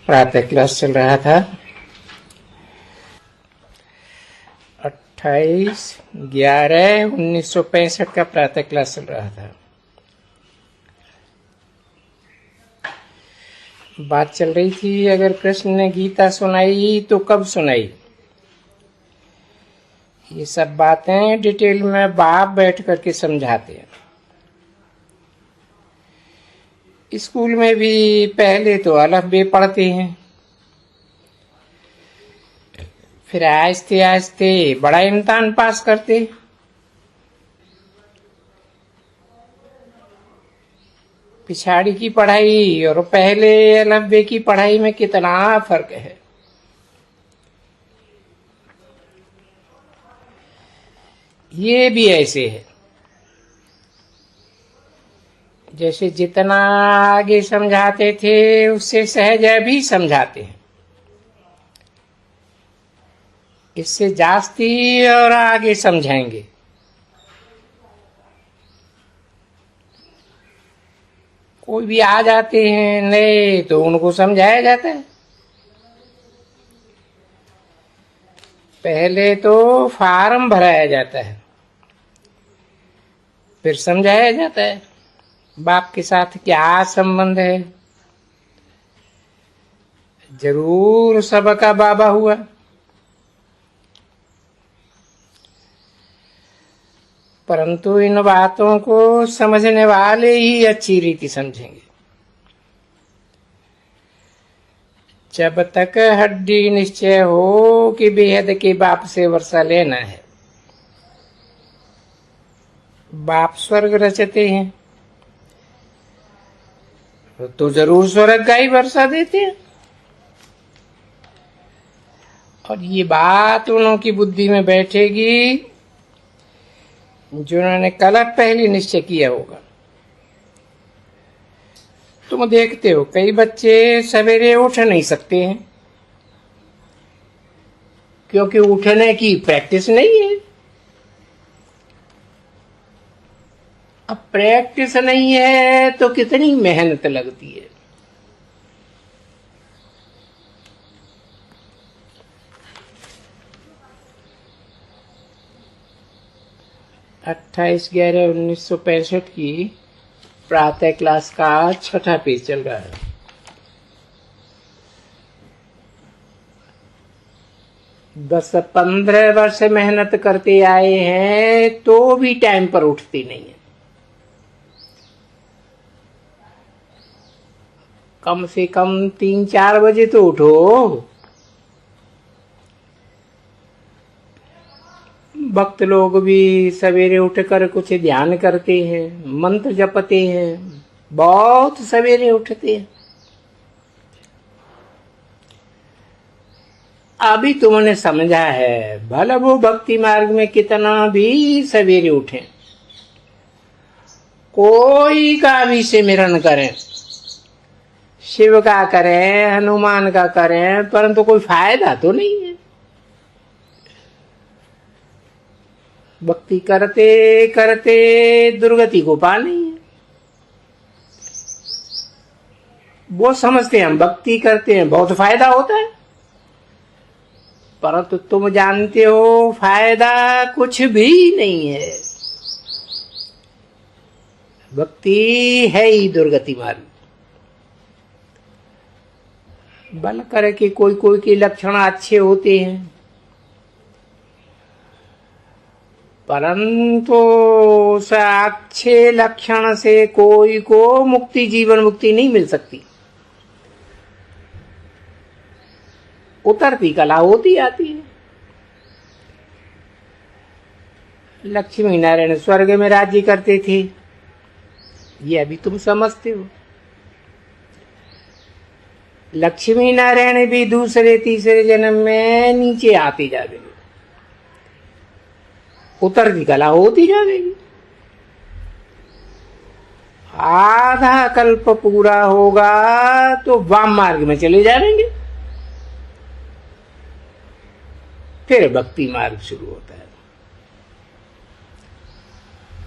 प्रातः क्लास चल रहा था। 28/11/1965 का प्रातः क्लास चल रहा था। बात चल रही थी, अगर कृष्ण ने गीता सुनाई तो कब सुनाई। ये सब बातें डिटेल में बाप बैठ करके समझाते हैं। स्कूल में भी पहले तो अलफ बे पढ़ते हैं, फिर आहिस्ते आहिस्ते बड़ा इम्तिहान पास करते। पिछाड़ी की पढ़ाई और पहले अलफ बे की पढ़ाई में कितना फर्क है। ये भी ऐसे है, जैसे जितना आगे समझाते थे उससे सहज भी समझाते हैं। इससे जास्ती और आगे समझाएंगे। कोई भी आ जाते हैं नए तो उनको समझाया जाता है। पहले तो फार्म भराया जाता है, फिर समझाया जाता है बाप के साथ क्या संबंध है। जरूर सबका बाबा हुआ, परंतु इन बातों को समझने वाले ही अच्छी रीति समझेंगे। जब तक हड्डी निश्चय हो कि बेहद के बाप से वर्षा लेना है। बाप स्वर्ग रचते हैं तो जरूर स्वर्ग का ही वर्षा देते हैं। और ये बात उन्हों की बुद्धि में बैठेगी जिन्होंने कल पहले निश्चय किया होगा। तुम देखते हो कई बच्चे सवेरे उठ नहीं सकते हैं क्योंकि उठने की प्रैक्टिस नहीं है। अब प्रैक्टिस नहीं है तो कितनी मेहनत लगती है। अट्ठाईस 11/1965 की प्रातः क्लास का 6ठा पेज चल रहा है। दस 15 वर्ष मेहनत करते आए हैं तो भी टाइम पर उठते नहीं है। कम से कम 3-4 बजे तो उठो। भक्त लोग भी सवेरे उठकर कुछ ध्यान करते हैं, मंत्र जपते हैं, बहुत सवेरे उठते हैं। अभी तुमने समझा है, भला वो भक्ति मार्ग में कितना भी सवेरे उठे, कोई का भी सिमरन करें, शिव का करें, हनुमान का करें, परंतु कोई फायदा तो नहीं है। भक्ति करते करते दुर्गति को पानी है। वो समझते हैं हम भक्ति करते हैं बहुत फायदा होता है, परंतु तुम जानते हो फायदा कुछ भी नहीं है। भक्ति है ही दुर्गति मार्ग। बल करके कोई कोई के लक्षण अच्छे होते हैं, परंतु उस अच्छे लक्षण से कोई को मुक्ति, जीवन मुक्ति नहीं मिल सकती। उतरती कला होती आती है। लक्ष्मी नारायण स्वर्ग में राज्य करते थे, ये अभी तुम समझते हो। लक्ष्मी नारायण भी दूसरे तीसरे जन्म में नीचे आती जाएगी, उतरती कला होती जाएगी। आधा कल्प पूरा होगा तो वाम मार्ग में चले जाएंगे, फिर भक्ति मार्ग शुरू होता है।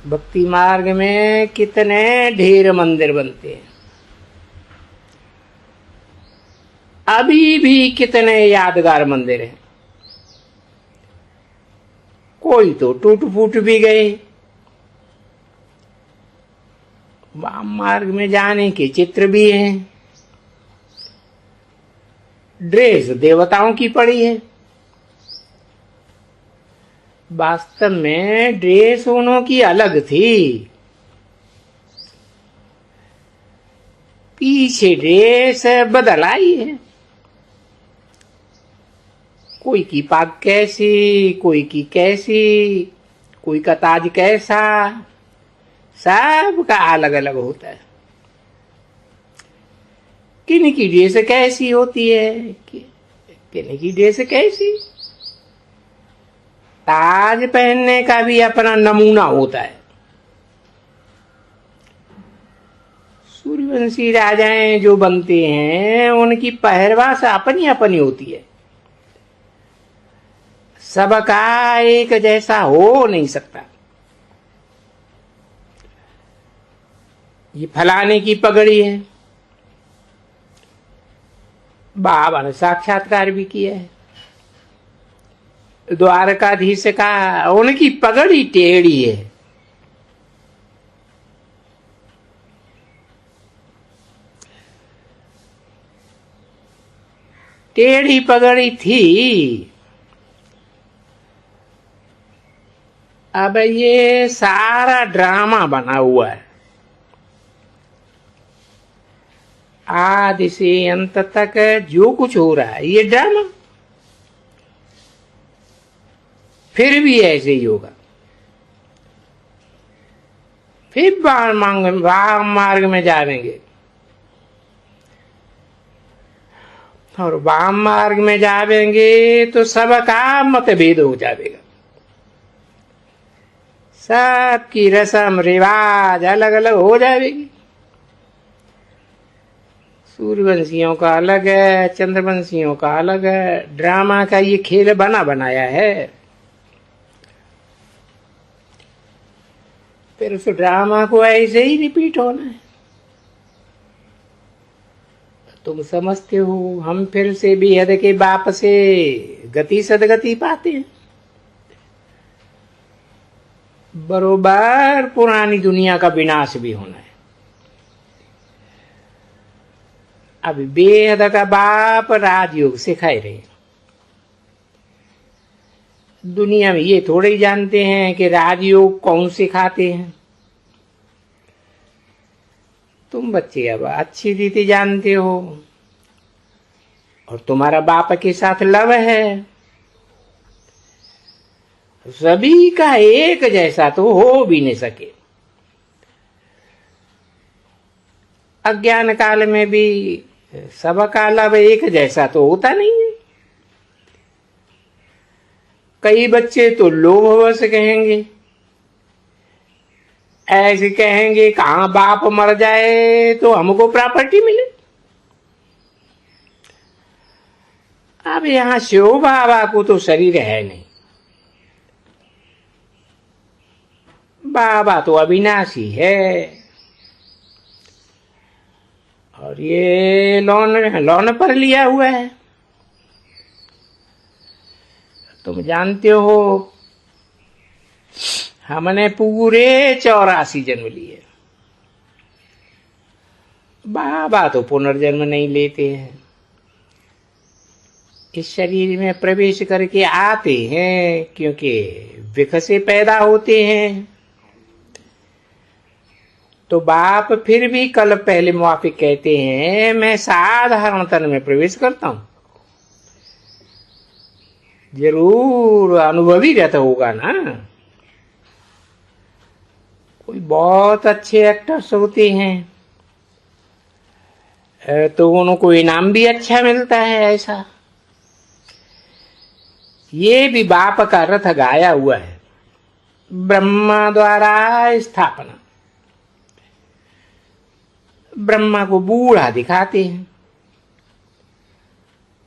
भक्ति मार्ग में कितने ढेर मंदिर बनते हैं। अभी भी कितने यादगार मंदिर हैं। कोई तो टूट फूट भी गए। वाम मार्ग में जाने के चित्र भी हैं। ड्रेस देवताओं की पड़ी है। वास्तव में ड्रेस उन्हों की अलग थी। पीछे ड्रेस बदल आई है। कोई की पाग कैसी, कोई की कैसी, कोई का ताज कैसा, सबका अलग अलग होता है। किन्हीं की ड्रेस कैसी होती है, किन्हीं की ड्रेस कैसी। ताज पहनने का भी अपना नमूना होता है। सूर्यवंशी राजाएं जो बनते हैं उनकी पहरवास अपनी अपनी होती है। सबका एक जैसा हो नहीं सकता। ये फलाने की पगड़ी है, बाबा ने साक्षात्कार भी किया है। द्वारकाधीश का उनकी पगड़ी टेढ़ी है। टेढ़ी पगड़ी थी। अब ये सारा ड्रामा बना हुआ है। आदि से अंत तक जो कुछ हो रहा है ये ड्रामा फिर भी ऐसे ही होगा। फिर वाम मार्ग में जाएंगे और वाम मार्ग में जाएंगे तो सबका मतभेद हो जाएगा। सबकी रस्म रिवाज अलग अलग हो जाएगी। सूर्यवंशियों का अलग है, चंद्रवंशियों का अलग है। ड्रामा का ये खेल बना बनाया है। फिर उस ड्रामा को ऐसे ही रिपीट होना है। तुम समझते हो हम फिर से बेहद के बाप से गति सदगति पाते हैं। बरोबर पुरानी दुनिया का विनाश भी होना है। अब बेहद का बाप राजयोग सिखाए रहे। दुनिया में ये थोड़े ही जानते हैं कि राजयोग कौन सिखाते हैं। तुम बच्चे अब अच्छी रीति जानते हो और तुम्हारा बाप के साथ लव है। सभी का एक जैसा तो हो भी नहीं सके। अज्ञान काल में भी सबका लव एक जैसा तो होता नहीं है। कई बच्चे तो लोभवश कहेंगे, ऐसे कहेंगे कहां बाप मर जाए तो हमको प्रॉपर्टी मिले। अब यहां शिव बाबा को तो शरीर है नहीं। बाबा तो अविनाशी है और ये लोन पर लिया हुआ है। तुम जानते हो हमने पूरे 84 जन्म लिए। बाबा तो पुनर्जन्म नहीं लेते हैं। इस शरीर में प्रवेश करके आते हैं क्योंकि विख से पैदा होते हैं। तो बाप फिर भी कल पहले मुआफिक कहते हैं मैं साधारण तन में प्रवेश करता हूं। जरूर अनुभवी रहता होगा ना। कोई बहुत अच्छे एक्टर्स होते हैं तो उनको इनाम भी अच्छा मिलता है। ऐसा ये भी बाप का रथ गाया हुआ है। ब्रह्मा द्वारा स्थापना। ब्रह्मा को बूढ़ा दिखाते हैं।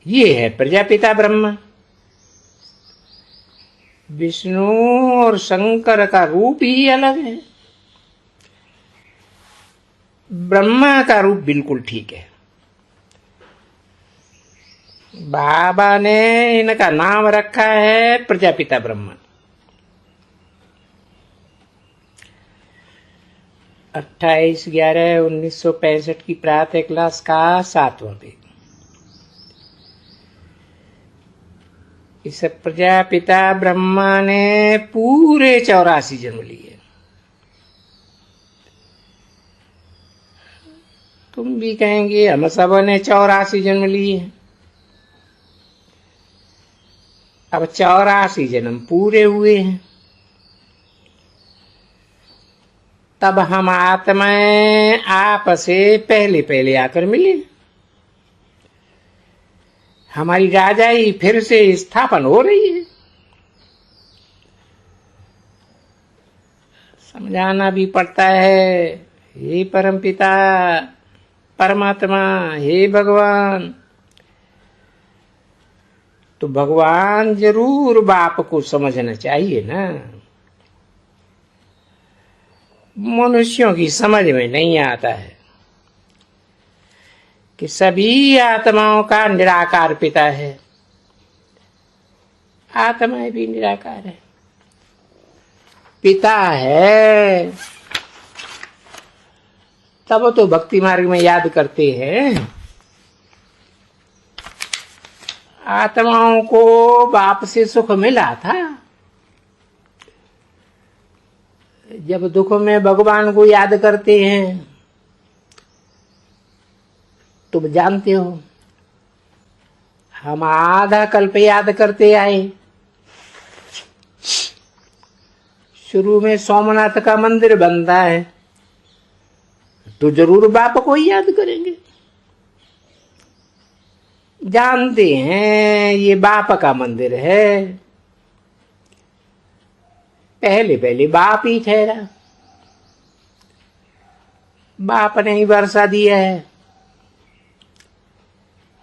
ये है प्रजापिता ब्रह्मा। विष्णु और शंकर का रूप ही अलग है। ब्रह्मा का रूप बिल्कुल ठीक है। बाबा ने इनका नाम रखा है प्रजापिता ब्रह्मन। 28/11/1965 की प्रातः क्लास का 7वां पेज। इस प्रजापिता ब्रह्मा ने पूरे 84 जन्म लिए। तुम भी कहेंगे हम सब ने 84 जन्म लिए। अब 84 जन्म पूरे हुए हैं। तब हम आत्माएं आप से पहले पहले आकर मिले। हमारी राजाई फिर से स्थापन हो रही है। समझाना भी पड़ता है, हे परमपिता परमात्मा, हे भगवान। तो भगवान जरूर बाप को समझना चाहिए ना। मनुष्यों की समझ में नहीं आता है कि सभी आत्माओं का निराकार पिता है। आत्माएं भी निराकार है, पिता है। तब तो भक्ति मार्ग में याद करते हैं। आत्माओं को बाप से सुख मिला था। जब दुख में भगवान को याद करते हैं, तुम जानते हो हम आधा कल्प याद करते आए। शुरू में सोमनाथ का मंदिर बनता है तो जरूर बाप को ही याद करेंगे। जानते हैं ये बाप का मंदिर है। पहले पहले बाप ही ठहरा। बाप ने ही वर्षा दिया है,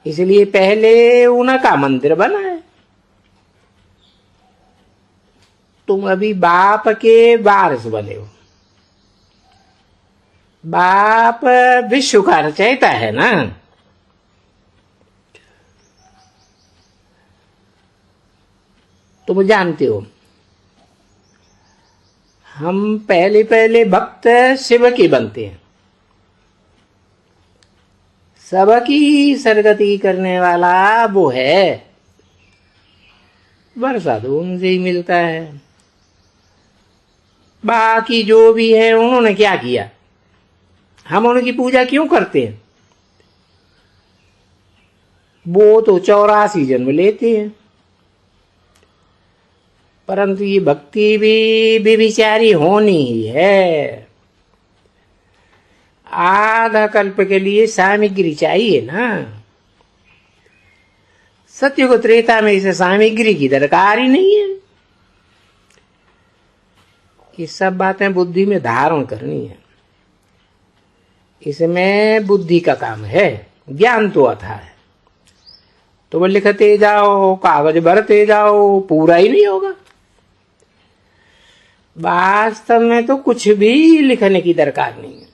इसलिए पहले उनका मंदिर बना है। तुम अभी बाप के वारिस बने हो। बाप विश्व का रचयिता है ना। तुम जानते हो हम पहले पहले भक्त शिव के बनते हैं। सबकी सरगति करने वाला वो है। वर्षा तो उनसे ही मिलता है। बाकी जो भी है उन्होंने क्या किया, हम उनकी पूजा क्यों करते हैं? वो तो 84 जन्म लेते हैं। परंतु ये भक्ति भी बेविचारी होनी ही है। आधा कल्प के लिए सामग्री चाहिए ना। सत्य को त्रेता में इसे सामग्री की दरकार ही नहीं है। ये सब बातें बुद्धि में धारण करनी है। इसमें बुद्धि का काम है। ज्ञान तो अथा है, तो वो लिखते जाओ, कागज भरते जाओ, पूरा ही नहीं होगा। वास्तव में तो कुछ भी लिखने की दरकार नहीं है।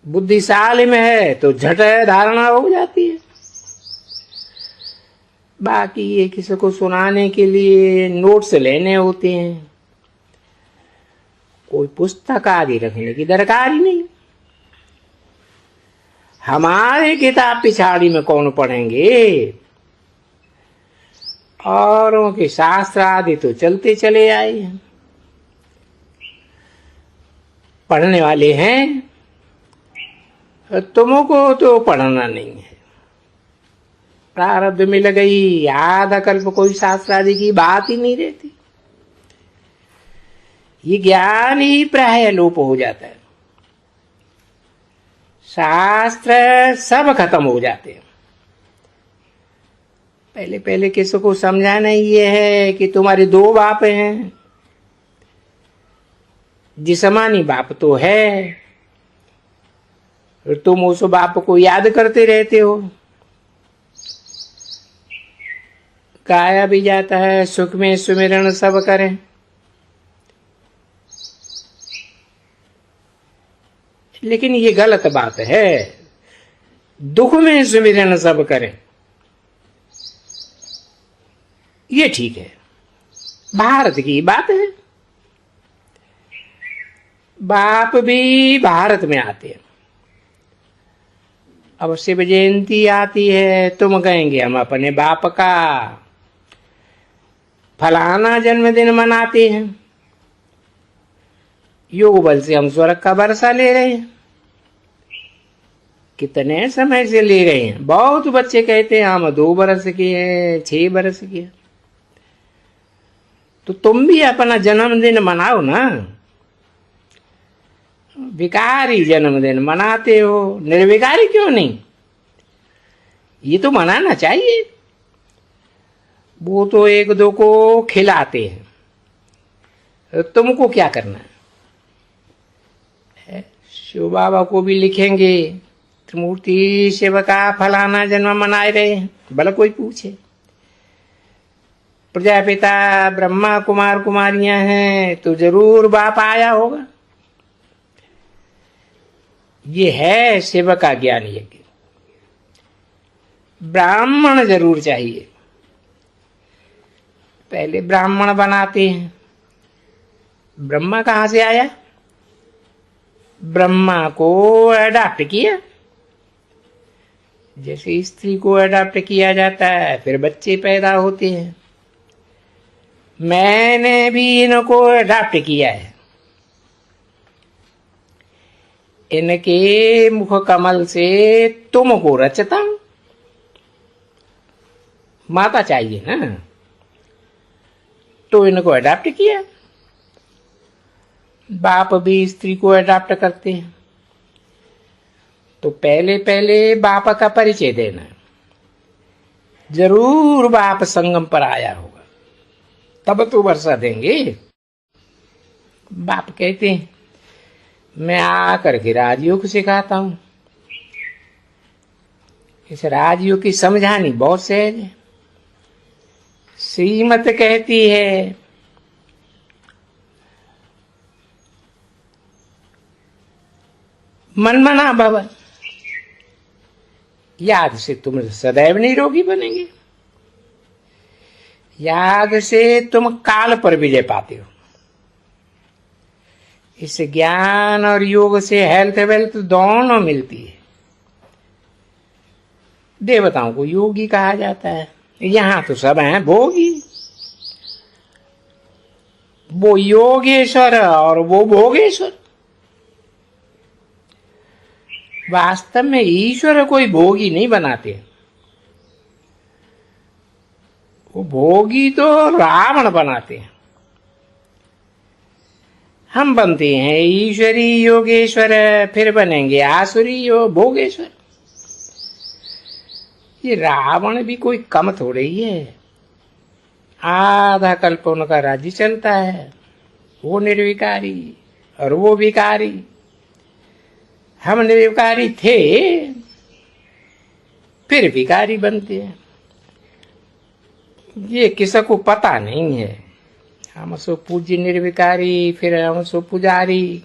बुद्धिशाली में है तो झट धारणा हो जाती है। बाकी ये किसी को सुनाने के लिए नोट्स लेने होते हैं। कोई पुस्तक आदि रखने की दरकार ही नहीं। हमारे किताब पिछाड़ी में कौन पढ़ेंगे? औरों के शास्त्र आदि तो चलते चले आए हैं। पढ़ने वाले हैं, तुमको तो पढ़ना नहीं है। प्रारब्ध मिल गई, आधा कल्प कोई शास्त्र आदि की बात ही नहीं रहती। ये ज्ञान ही प्राय लोप हो जाता है। शास्त्र सब खत्म हो जाते हैं। पहले पहले किसी को समझाना ये है कि तुम्हारे 2 बाप हैं। जिस्मानी बाप तो है, तुम उस बाप को याद करते रहते हो। गाया भी जाता है, सुख में सुमिरन सब करें। लेकिन ये गलत बात है। दुख में सुमिरन सब करें, ये ठीक है, भारत की बात है। बाप भी भारत में आते हैं। अब शिव जयंती आती है, तुम कहेंगे हम अपने बाप का फलाना जन्मदिन मनाते हैं। योग बल से हम स्वर्ग का वर्षा ले रहे हैं। कितने समय से ले रहे हैं? बहुत बच्चे कहते हैं हम 2 बरस के हैं, 6 बरस के हैं। तो तुम भी अपना जन्मदिन मनाओ ना। विकारी जन्मदिन मनाते हो, निर्विकारी क्यों नहीं? ये तो मनाना चाहिए। वो तो 1-2 को खिलाते हैं, तुमको क्या करना है? शिव बाबा को भी लिखेंगे त्रिमूर्ति शिव का फलाना जन्म मनाए रहे हैं, भला कोई पूछे। प्रजापिता ब्रह्मा कुमार कुमारियां हैं तो जरूर बाप आया होगा। ये है शिव का ज्ञान यज्ञ। ब्राह्मण जरूर चाहिए। पहले ब्राह्मण बनाते हैं। ब्रह्मा कहां से आया? ब्रह्मा को अडॉप्ट किया। जैसे स्त्री को अडॉप्ट किया जाता है, फिर बच्चे पैदा होते हैं। मैंने भी इनको अडॉप्ट किया है। इनके मुख कमल से तुमको रचता हूं। माता चाहिए ना, तो इनको अडॉप्ट किया। बाप भी स्त्री को अडॉप्ट करते हैं, तो पहले पहले बाप का परिचय देना। जरूर बाप संगम पर आया होगा, तब तो वर्षा देंगे। बाप कहते हैं मैं आकर के राजयोग सिखाता हूं। इस राजयोग की समझानी बहुत सहज है। श्रीमत कहती है मनमना भव। याद से तुम सदैव निरोगी बनेंगे। याद से तुम काल पर विजय पाते हो। इस ज्ञान और योग से हेल्थ वेल्थ दोनों मिलती है। देवताओं को योगी कहा जाता है। यहां तो सब हैं भोगी। वो योगेश्वर और वो भोगेश्वर। वास्तव में ईश्वर कोई भोगी नहीं बनाते। वो भोगी तो रावण बनाते हैं। हम बनते हैं ईश्वरी योगेश्वर, फिर बनेंगे आसुरी भोगेश्वर। ये रावण भी कोई कम थोड़े ही है। आधा कल्प उनका राज्य चलता है। वो निर्विकारी और वो विकारी। हम निर्विकारी थे, फिर विकारी बनते हैं। ये किसी को पता नहीं है। हम सो पूज्य निर्विकारी, फिर हम सो पुजारी।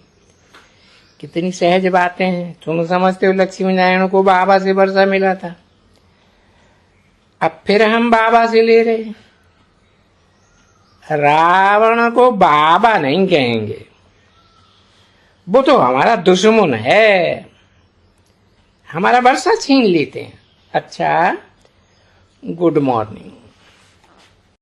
कितनी सहज बातें हैं। तुम समझते हो लक्ष्मी नारायण को बाबा से वर्षा मिला था, अब फिर हम बाबा से ले रहे हैं। रावण को बाबा नहीं कहेंगे, वो तो हमारा दुश्मन है। हमारा वर्षा छीन लेते हैं। अच्छा, गुड मॉर्निंग।